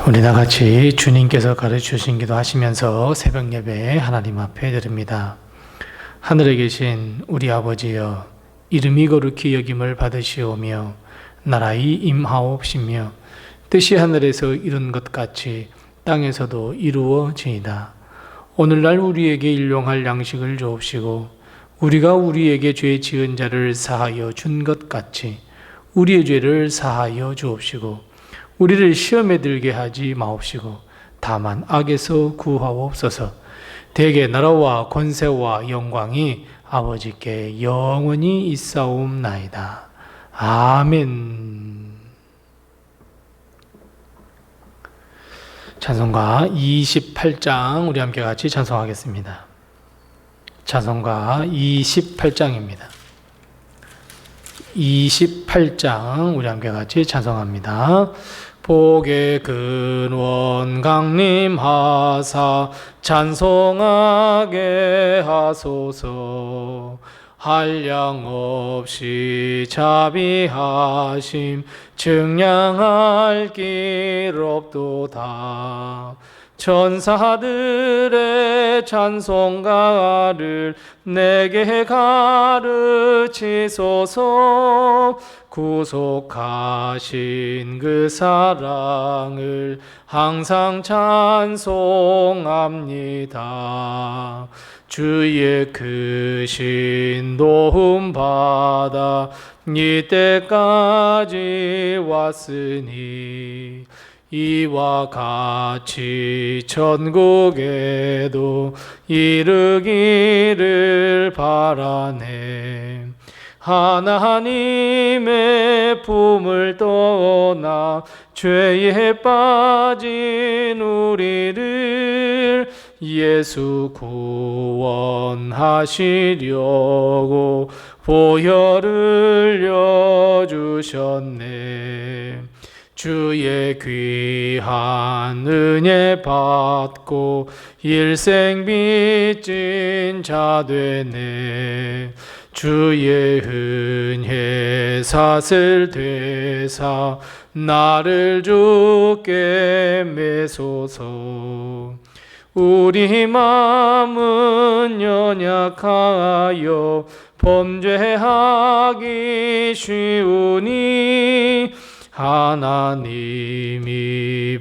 우리 다 같이 주님께서 가르쳐주신 기도 하시면서 새벽 예배 하나님 앞에 드립니다. 하늘에 계신 우리 아버지여, 이름이 거룩히 여김을 받으시오며 나라의 임하옵시며 뜻이 하늘에서 이룬 것 같이 땅에서도 이루어지이다. 오늘날 우리에게 일용할 양식을 주옵시고 우리가 우리에게 죄 지은 자를 사하여 준 것 같이 우리의 죄를 사하여 주옵시고 우리를 시험에 들게 하지 마옵시고 다만 악에서 구하옵소서. 대개 나라와 권세와 영광이 아버지께 영원히 있사옵나이다. 아멘. 찬송가 28장 우리 함께 같이 찬송하겠습니다. 찬송가 28장입니다. 28장 우리 함께 같이 찬송합니다. 복의 근원 강림하사 찬송하게 하소서. 한량 없이 자비하심 증량할 길 없도다. 천사들의 찬송가를 내게 가르치소서. 구속하신 그 사랑을 항상 찬송합니다. 주의 크신 도움 받아 이때까지 왔으니 이와 같이 천국에도 이르기를 바라네. 하나님의 품을 떠나 죄에 빠진 우리를 예수 구원하시려고 보혈을 여주셨네. 주의 귀한 은혜 받고 일생 빚진 자 되네. 주의 은혜 사슬 되사 나를 주께 매소서. 우리 마음은 연약하여 범죄하기 쉬우니 하나님이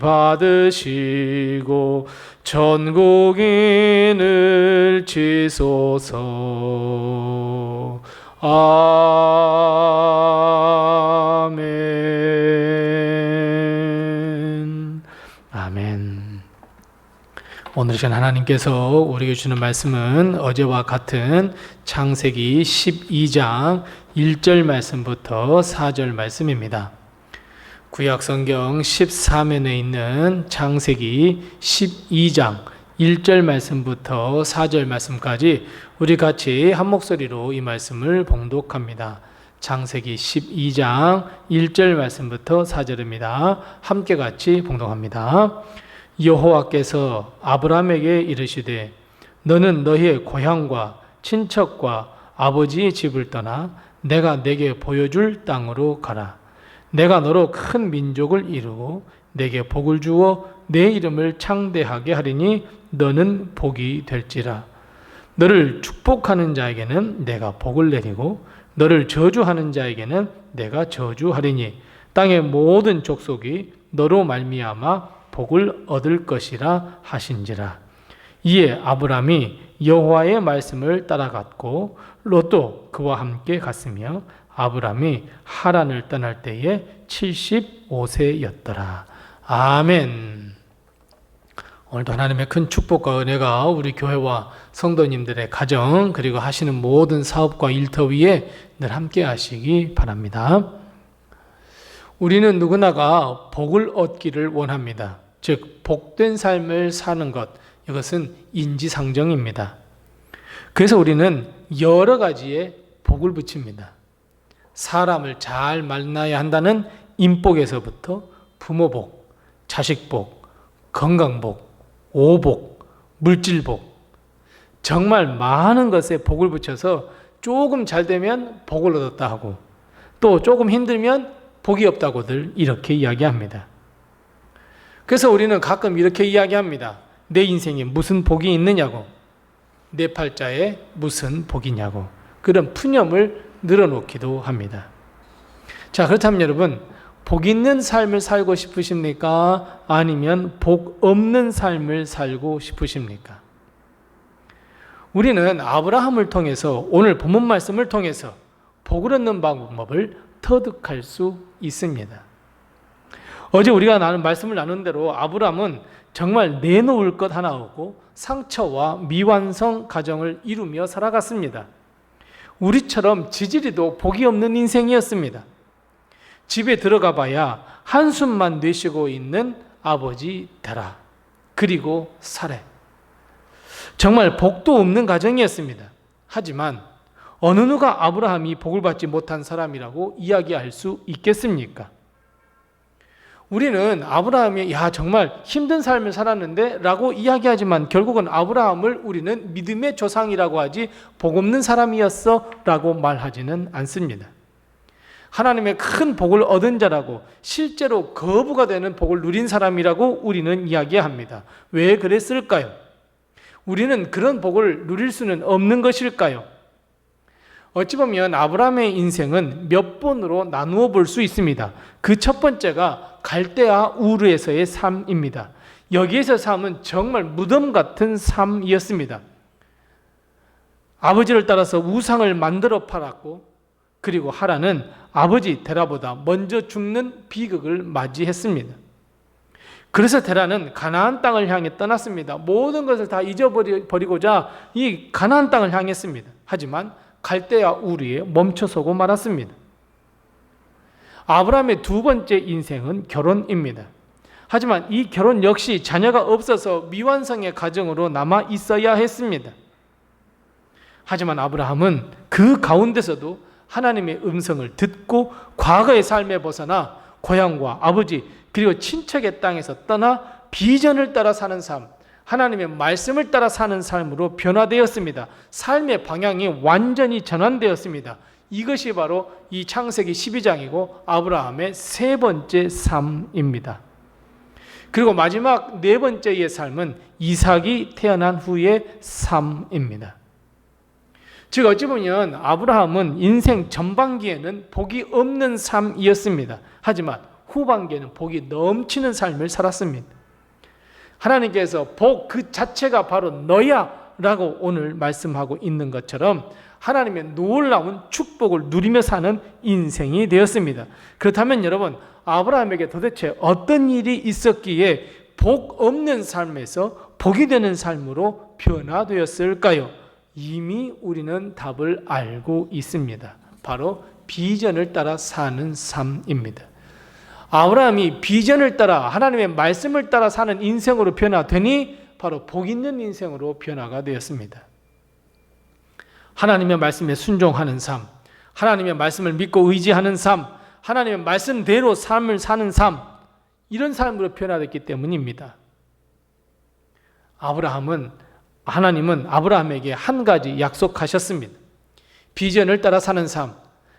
받으시고 천국인을 지소서. 아멘. 아멘. 오늘 시간 하나님께서 우리에게 주는 말씀은 어제와 같은 창세기 12장 1절 말씀부터 4절 말씀입니다. 구약성경 14면에 있는 창세기 12장 1절 말씀부터 4절 말씀까지 우리 같이 한 목소리로 이 말씀을 봉독합니다. 창세기 12장 1절 말씀부터 4절입니다. 함께 같이 봉독합니다. 여호와께서 아브라함에게 이르시되 너는 너의 고향과 친척과 아버지의 집을 떠나 내가 내게 보여줄 땅으로 가라. 내가 너로 큰 민족을 이루고 내게 복을 주어 내 이름을 창대하게 하리니 너는 복이 될지라. 너를 축복하는 자에게는 내가 복을 내리고 너를 저주하는 자에게는 내가 저주하리니 땅의 모든 족속이 너로 말미암아 복을 얻을 것이라 하신지라. 이에 아브람이 여호와의 말씀을 따라갔고 롯도 그와 함께 갔으며 아브람이 하란을 떠날 때에 75세였더라. 아멘. 오늘도 하나님의 큰 축복과 은혜가 우리 교회와 성도님들의 가정 그리고 하시는 모든 사업과 일터 위에 늘 함께 하시기 바랍니다. 우리는 누구나가 복을 얻기를 원합니다. 즉 복된 삶을 사는 것, 이것은 인지상정입니다. 그래서 우리는 여러 가지의 복을 붙입니다. 사람을 잘 만나야 한다는 인복에서부터 부모복, 자식복, 건강복, 오복, 물질복, 정말 많은 것에 복을 붙여서 조금 잘 되면 복을 얻었다 하고 또 조금 힘들면 복이 없다고들 이렇게 이야기합니다. 그래서 우리는 가끔 이렇게 이야기합니다. 내 인생에 무슨 복이 있느냐고, 내 팔자에 무슨 복이냐고, 그런 푸념을 늘어놓기도 합니다. 자, 그렇다면 여러분, 복 있는 삶을 살고 싶으십니까? 아니면 복 없는 삶을 살고 싶으십니까? 우리는 아브라함을 통해서, 오늘 본문 말씀을 통해서 복을 얻는 방법을 터득할 수 있습니다. 어제 우리가 말씀을 나눈 대로 아브라함은 정말 내놓을 것 하나 없고 상처와 미완성 가정을 이루며 살아갔습니다. 우리처럼 지지리도 복이 없는 인생이었습니다. 집에 들어가 봐야 한숨만 내쉬고 있는 아버지 데라, 그리고 사례. 정말 복도 없는 가정이었습니다. 하지만 어느 누가 아브라함이 복을 받지 못한 사람이라고 이야기할 수 있겠습니까? 우리는 아브라함이 정말 힘든 삶을 살았는데 라고 이야기하지만 결국은 아브라함을 우리는 믿음의 조상이라고 하지 복 없는 사람이었어 라고 말하지는 않습니다. 하나님의 큰 복을 얻은 자라고, 실제로 거부가 되는 복을 누린 사람이라고 우리는 이야기합니다. 왜 그랬을까요? 우리는 그런 복을 누릴 수는 없는 것일까요? 어찌 보면 아브라함의 인생은 몇 번으로 나누어 볼 수 있습니다. 그 첫 번째가 갈대아 우르에서의 삶입니다. 여기에서 삶은 정말 무덤 같은 삶이었습니다. 아버지를 따라서 우상을 만들어 팔았고, 그리고 하란은 아버지 데라보다 먼저 죽는 비극을 맞이했습니다. 그래서 데라는 가나안 땅을 향해 떠났습니다. 모든 것을 다 잊어버리고자 이 가나안 땅을 향했습니다. 하지만 갈대아 우르에 멈춰서고 말았습니다. 아브라함의 두 번째 인생은 결혼입니다. 하지만 이 결혼 역시 자녀가 없어서 미완성의 가정으로 남아 있어야 했습니다. 하지만 아브라함은 그 가운데서도 하나님의 음성을 듣고 과거의 삶에 벗어나 고향과 아버지 그리고 친척의 땅에서 떠나 비전을 따라 사는 삶, 하나님의 말씀을 따라 사는 삶으로 변화되었습니다. 삶의 방향이 완전히 전환되었습니다. 이것이 바로 이 창세기 12장이고 아브라함의 세 번째 삶입니다. 그리고 마지막 네 번째의 삶은 이삭이 태어난 후의 삶입니다. 즉 어찌 보면 아브라함은 인생 전반기에는 복이 없는 삶이었습니다. 하지만 후반기에는 복이 넘치는 삶을 살았습니다. 하나님께서 복 그 자체가 바로 너야 라고 오늘 말씀하고 있는 것처럼 하나님의 놀라운 축복을 누리며 사는 인생이 되었습니다. 그렇다면 여러분, 아브라함에게 도대체 어떤 일이 있었기에 복 없는 삶에서 복이 되는 삶으로 변화되었을까요? 이미 우리는 답을 알고 있습니다. 바로 비전을 따라 사는 삶입니다. 아브라함이 비전을 따라 하나님의 말씀을 따라 사는 인생으로 변화되니 바로 복 있는 인생으로 변화가 되었습니다. 하나님의 말씀에 순종하는 삶, 하나님의 말씀을 믿고 의지하는 삶, 하나님의 말씀대로 삶을 사는 삶, 이런 삶으로 변화됐기 때문입니다. 하나님은 아브라함에게 한 가지 약속하셨습니다. 비전을 따라 사는 삶,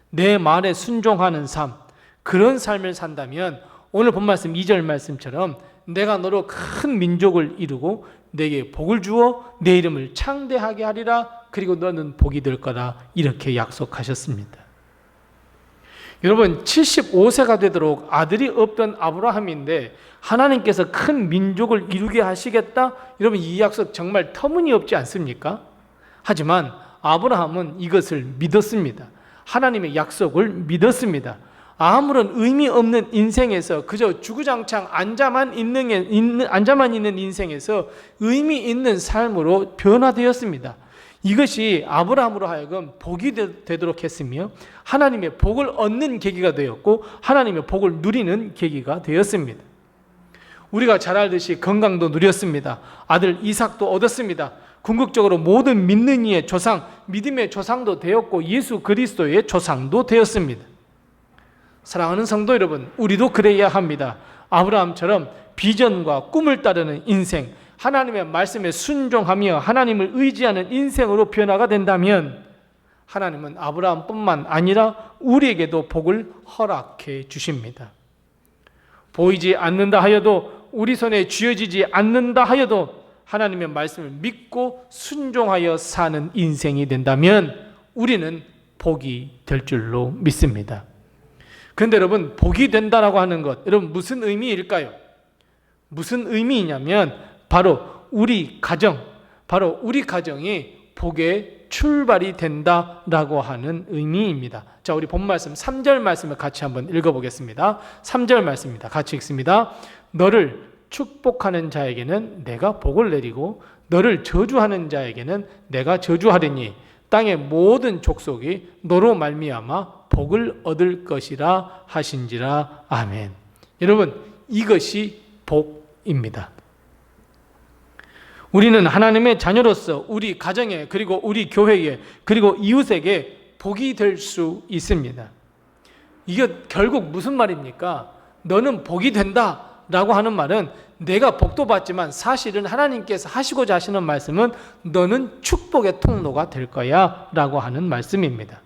내 말에 순종하는 삶, 그런 삶을 산다면 오늘 본 말씀 2절 말씀처럼 내가 너로 큰 민족을 이루고 내게 복을 주어 내 이름을 창대하게 하리라, 그리고 너는 복이 될 거라, 이렇게 약속하셨습니다. 여러분, 75세가 되도록 아들이 없던 아브라함인데 하나님께서 큰 민족을 이루게 하시겠다? 여러분, 이 약속 정말 터무니없지 않습니까? 하지만 아브라함은 이것을 믿었습니다. 하나님의 약속을 믿었습니다. 아무런 의미 없는 인생에서 그저 주구장창 앉아만 있는 인생에서 의미 있는 삶으로 변화되었습니다. 이것이 아브라함으로 하여금 복이 되도록 했으며 하나님의 복을 얻는 계기가 되었고 하나님의 복을 누리는 계기가 되었습니다. 우리가 잘 알듯이 건강도 누렸습니다. 아들 이삭도 얻었습니다. 궁극적으로 모든 믿는 이의 조상, 믿음의 조상도 되었고 예수 그리스도의 조상도 되었습니다. 사랑하는 성도 여러분, 우리도 그래야 합니다. 아브라함처럼 비전과 꿈을 따르는 인생, 하나님의 말씀에 순종하며 하나님을 의지하는 인생으로 변화가 된다면 하나님은 아브라함뿐만 아니라 우리에게도 복을 허락해 주십니다. 보이지 않는다 하여도 우리 손에 쥐어지지 않는다 하여도 하나님의 말씀을 믿고 순종하여 사는 인생이 된다면 우리는 복이 될 줄로 믿습니다. 그런데 여러분, 복이 된다라고 하는 것, 여러분 무슨 의미일까요? 무슨 의미이냐면 바로 우리 가정이 복의 출발이 된다라고 하는 의미입니다. 자, 우리 본 말씀 3절 말씀을 같이 한번 읽어보겠습니다. 3절 말씀입니다. 같이 읽습니다. 너를 축복하는 자에게는 내가 복을 내리고 너를 저주하는 자에게는 내가 저주하리니 땅의 모든 족속이 너로 말미암아 복을 얻을 것이라 하신지라. 아멘. 여러분, 이것이 복입니다. 우리는 하나님의 자녀로서 우리 가정에, 그리고 우리 교회에, 그리고 이웃에게 복이 될 수 있습니다. 이게 결국 무슨 말입니까? 너는 복이 된다 라고 하는 말은 내가 복도 받지만 사실은 하나님께서 하시고자 하시는 말씀은 너는 축복의 통로가 될 거야 라고 하는 말씀입니다.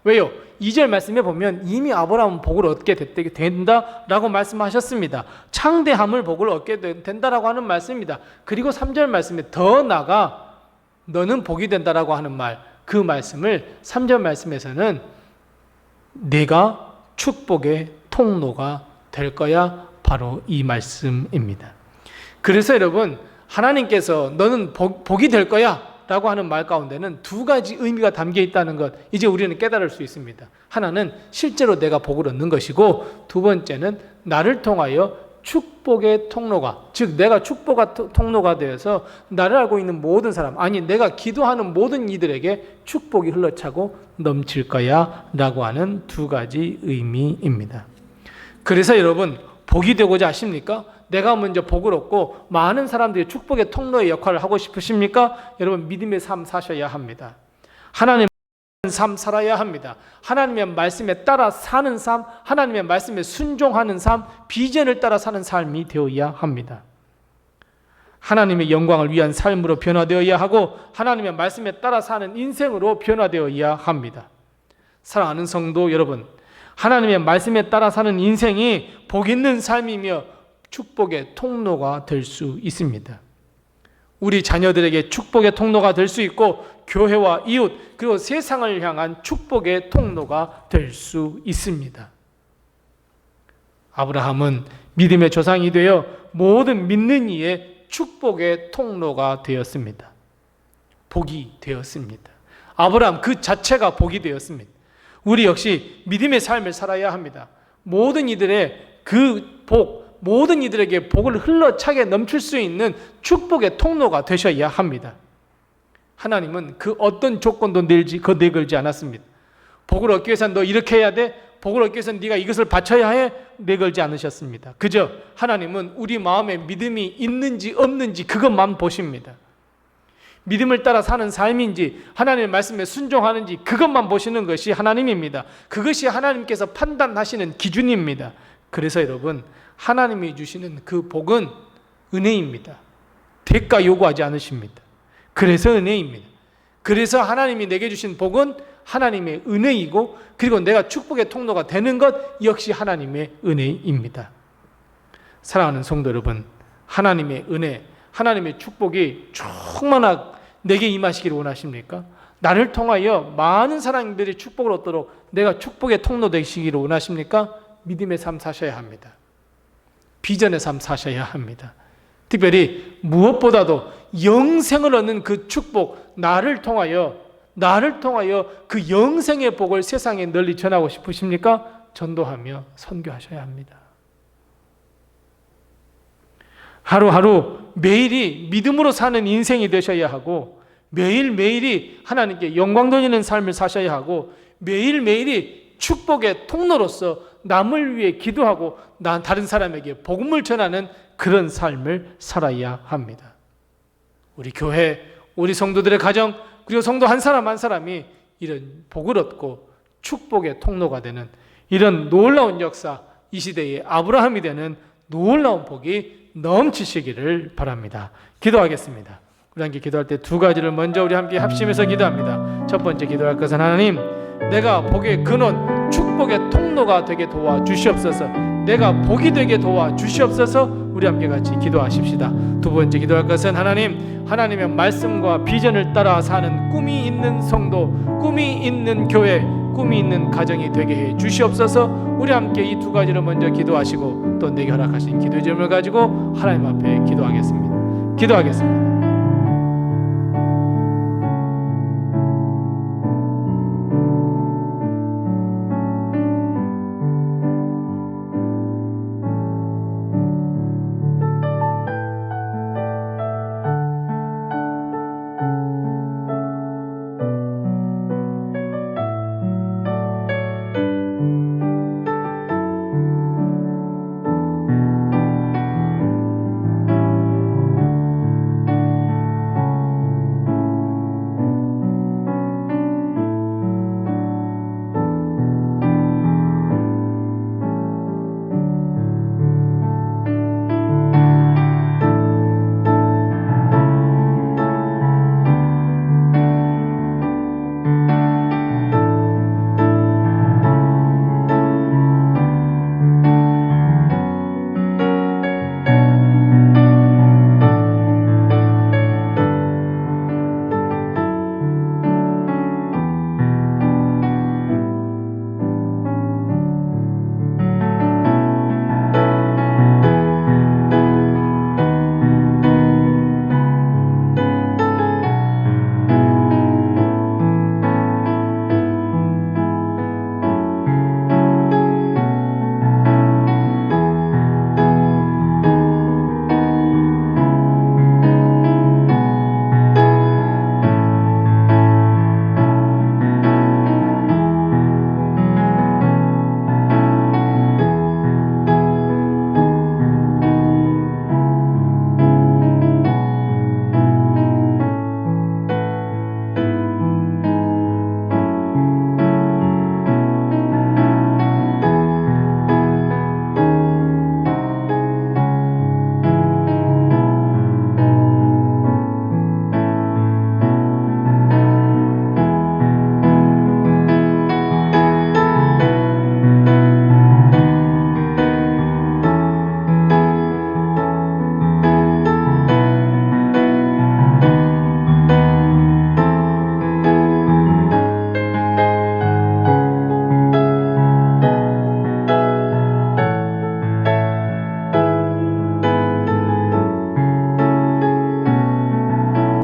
왜요? 2절 말씀에 보면 이미 아브라함은 복을 얻게 된다라고 말씀하셨습니다. 창대함을 복을 얻게 된다라고 하는 말씀입니다. 그리고 3절 말씀에 더 나아가 너는 복이 된다라고 하는 말, 그 말씀을 3절 말씀에서는 내가 축복의 통로가 될 거야, 바로 이 말씀입니다. 그래서 여러분, 하나님께서 너는 복이 될 거야 라고 하는 말 가운데는 두 가지 의미가 담겨 있다는 것, 이제 우리는 깨달을 수 있습니다. 하나는 실제로 내가 복을 얻는 것이고, 두 번째는 나를 통하여 축복의 통로가, 즉 내가 축복의 통로가 되어서 나를 알고 있는 모든 사람, 아니 내가 기도하는 모든 이들에게 축복이 흘러차고 넘칠 거야 라고 하는 두 가지 의미입니다. 그래서 여러분, 복이 되고자 하십니까? 내가 먼저 복을 얻고 많은 사람들이 축복의 통로의 역할을 하고 싶으십니까? 여러분, 믿음의 삶 사셔야 합니다. 하나님의 삶 살아야 합니다. 하나님의 말씀에 따라 사는 삶, 하나님의 말씀에 순종하는 삶, 비전을 따라 사는 삶이 되어야 합니다. 하나님의 영광을 위한 삶으로 변화되어야 하고 하나님의 말씀에 따라 사는 인생으로 변화되어야 합니다. 사랑하는 성도 여러분, 하나님의 말씀에 따라 사는 인생이 복 있는 삶이며 축복의 통로가 될 수 있습니다. 우리 자녀들에게 축복의 통로가 될 수 있고, 교회와 이웃, 그리고 세상을 향한 축복의 통로가 될 수 있습니다. 아브라함은 믿음의 조상이 되어 모든 믿는 이의 축복의 통로가 되었습니다. 복이 되었습니다. 아브라함 그 자체가 복이 되었습니다. 우리 역시 믿음의 삶을 살아야 합니다. 모든 이들의 그 복, 모든 이들에게 복을 흘러차게 넘칠 수 있는 축복의 통로가 되셔야 합니다. 하나님은 그 어떤 조건도 내걸지 않았습니다. 복을 얻기 위해서는 너 이렇게 해야 돼, 복을 얻기 위해서는 네가 이것을 바쳐야 해, 내걸지 않으셨습니다. 그저 하나님은 우리 마음에 믿음이 있는지 없는지 그것만 보십니다. 믿음을 따라 사는 삶인지 하나님의 말씀에 순종하는지 그것만 보시는 것이 하나님입니다. 그것이 하나님께서 판단하시는 기준입니다. 그래서 여러분, 하나님이 주시는 그 복은 은혜입니다. 대가 요구하지 않으십니다. 그래서 은혜입니다. 그래서 하나님이 내게 주신 복은 하나님의 은혜이고, 그리고 내가 축복의 통로가 되는 것 역시 하나님의 은혜입니다. 사랑하는 성도 여러분, 하나님의 은혜, 하나님의 축복이 충만하게 내게 임하시기를 원하십니까? 나를 통하여 많은 사람들이 축복을 얻도록 내가 축복의 통로 되시기를 원하십니까? 믿음의 삶 사셔야 합니다. 비전의 삶 사셔야 합니다. 특별히 무엇보다도 영생을 얻는 그 축복, 나를 통하여 그 영생의 복을 세상에 널리 전하고 싶으십니까? 전도하며 선교하셔야 합니다. 하루하루 매일이 믿음으로 사는 인생이 되셔야 하고, 매일매일이 하나님께 영광 돌리는 삶을 사셔야 하고, 매일매일이 축복의 통로로서 남을 위해 기도하고 다른 사람에게 복음을 전하는 그런 삶을 살아야 합니다. 우리 교회, 우리 성도들의 가정, 그리고 성도 한 사람 한 사람이 이런 복을 얻고 축복의 통로가 되는 이런 놀라운 역사, 이 시대의 아브라함이 되는 놀라운 복이 넘치시기를 바랍니다. 기도하겠습니다. 우리 함께 기도할 때 두 가지를 먼저 우리 함께 합심해서 기도합니다. 첫 번째 기도할 것은, 하나님, 내가 복의 근원, 축복의 통로가 되게 도와주시옵소서. 내가 복이 되게 도와주시옵소서. 우리 함께 같이 기도하십시다. 두 번째 기도할 것은 하나님의 말씀과 비전을 따라 사는 꿈이 있는 성도, 꿈이 있는 교회, 꿈이 있는 가정이 되게 해 주시옵소서. 우리 함께 이 두 가지를 먼저 기도하시고 또 내게 허락하신 기도의 점을 가지고 하나님 앞에 기도하겠습니다.